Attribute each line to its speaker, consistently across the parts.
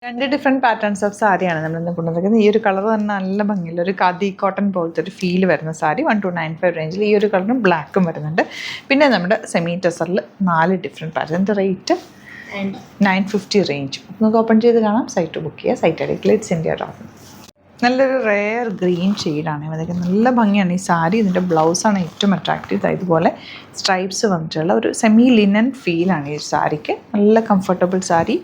Speaker 1: രണ്ട് different patterns of സാരിയാണ് നമ്മളിന്ന് കൊണ്ടുവന്നിരിക്കുന്നത്. ഈ ഒരു കളർ തന്നെ നല്ല ഭംഗിയുള്ള ഒരു ഖാദി കോട്ടൺ പോലത്തെ ഒരു ഫീൽ വരുന്ന സാരി 1295 റേഞ്ചിൽ. ഈ ഒരു കളറും ബ്ലാക്കും വരുന്നുണ്ട്. പിന്നെ നമ്മുടെ സെമി ടെസറിൽ 4 ഡിഫറെൻറ്റ് പാറ്റേണിൻ്റെ റേറ്റ് 950 റേഞ്ച്. നമുക്ക് ഓപ്പൺ ചെയ്ത് കാണാം. സൈറ്റ് ബുക്ക് ചെയ്യുക. സൈറ്റ് ഐ ഡി ക്ലിറ്റ്സ് ഇന്ത്യ. നല്ലൊരു റെയർ ഗ്രീൻ ഷെയ്ഡാണ് അതൊക്കെ. നല്ല ഭംഗിയാണ് ഈ സാരി. ഇതിൻ്റെ ബ്ലൗസാണ് ഏറ്റവും അട്രാക്റ്റീവ്. ഇതുപോലെ സ്ട്രൈപ്സ് വന്നിട്ടുള്ള ഒരു സെമി ലിനൻ ഫീലാണ് ഈ സാരിക്ക്. നല്ല കംഫർട്ടബിൾ സാരി.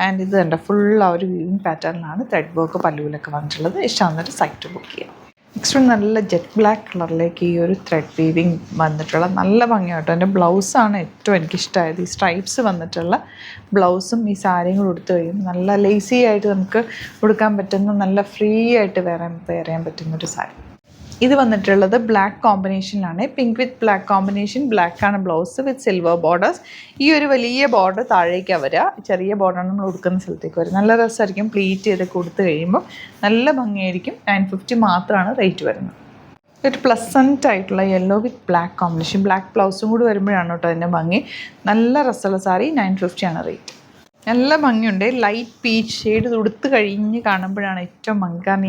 Speaker 1: ആൻഡ് ഇത് കണ്ട ഫുൾ ആ ഒരു വീവിങ് പാറ്റേണിലാണ് ത്രെഡ് വർക്ക് പല്ലുവിലൊക്കെ വന്നിട്ടുള്ളത്. ഇഷ്ടമാകുന്നൊരു സൈറ്റ് ബുക്ക് ചെയ്യാം. നെക്സ്റ്റ് നല്ല ജെറ്റ് ബ്ലാക്ക് കളറിലേക്ക് ഈ ഒരു ത്രെഡ് വീവിങ് വന്നിട്ടുള്ള നല്ല ഭംഗിയാട്ടോ. എൻ്റെ ബ്ലൗസാണ് ഏറ്റവും എനിക്കിഷ്ടമായത്. ഈ സ്ട്രൈപ്സ് വന്നിട്ടുള്ള ബ്ലൗസും ഈ സാരിയും കൂടെ ഉടുത്ത് കഴിയുമ്പോൾ നല്ല ലേസി ആയിട്ട് നമുക്ക് ഉടുക്കാൻ പറ്റുന്ന, നല്ല ഫ്രീ ആയിട്ട് വെയർ ചെയ്യാൻ പറ്റുന്നൊരു സാരി. ഇത് വന്നിട്ടുള്ളത് ബ്ലാക്ക് കോമ്പിനേഷനിലാണ്. Pink with black combination. ബ്ലാക്കാണ് ബ്ലൗസ് വിത്ത് സിൽവർ ബോർഡേഴ്സ്. ഈ ഒരു വലിയ ബോർഡർ താഴേക്കാണ് വരിക. ചെറിയ ബോർഡറാണ് നമ്മൾ ഉടുക്കുന്ന സ്ഥലത്തേക്ക് വരും. നല്ല രസമായിരിക്കും. പ്ലീറ്റ് ചെയ്തൊക്കെ കൊടുത്തു കഴിയുമ്പോൾ നല്ല ഭംഗിയായിരിക്കും. 950 മാത്രമാണ് റേറ്റ് വരുന്നത്. ഒരു പ്ലസൻറ്റ് ആയിട്ടുള്ള യെല്ലോ വിത്ത് ബ്ലാക്ക് കോമ്പിനേഷൻ. ബ്ലാക്ക് ബ്ലൗസും കൂടി വരുമ്പോഴാണ് കേട്ടോ അതിൻ്റെ ഭംഗി. നല്ല രസമുള്ള സാരി. 950 ആണ് റേറ്റ്. നല്ല ഭംഗിയുണ്ട്. ലൈറ്റ് പീച്ച് ഷെയ്ഡ് ഉടുത്ത് കഴിഞ്ഞ് കാണുമ്പോഴാണ് ഏറ്റവും ഭംഗി. കാരണം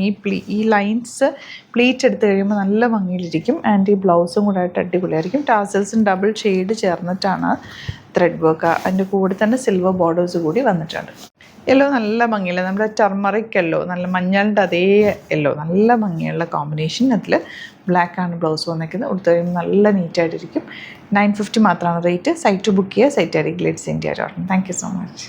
Speaker 1: ഈ ലൈൻസ് പ്ലീറ്റ് എടുത്ത് കഴിയുമ്പോൾ നല്ല ഭംഗിയിലിരിക്കും. ആൻഡ് ഈ ബ്ലൗസും കൂടെ ആയിട്ട് അടിപൊളിയായിരിക്കും. ടാസൽസും ഡബിൾ ഷെയ്ഡ് ചേർന്നിട്ടാണ് ത്രെഡ് വർക്ക്. അതിൻ്റെ കൂടെ തന്നെ സിൽവർ ബോർഡേഴ്സ് കൂടി വന്നിട്ടുണ്ട്. യെല്ലോ നല്ല ഭംഗിയില്ല. നമ്മുടെ ടർമറിക് യെല്ലോ, നല്ല മഞ്ഞളുടെ അതേ യെല്ലോ, നല്ല ഭംഗിയുള്ള കോമ്പിനേഷൻ. അതിൽ ബ്ലാക്കാണ് ബ്ലൗസ് വന്നിരിക്കുന്നത്. ഉടുത്ത് കഴിയുമ്പോൾ നല്ല നീറ്റായിട്ടിരിക്കും. 950 മാത്രമാണ് റേറ്റ്. സൈറ്റ് ബുക്ക് ചെയ്യുക. സൈറ്റ് ഐ ഡി ക്ലിറ്റ്സ് India. Thank you so much.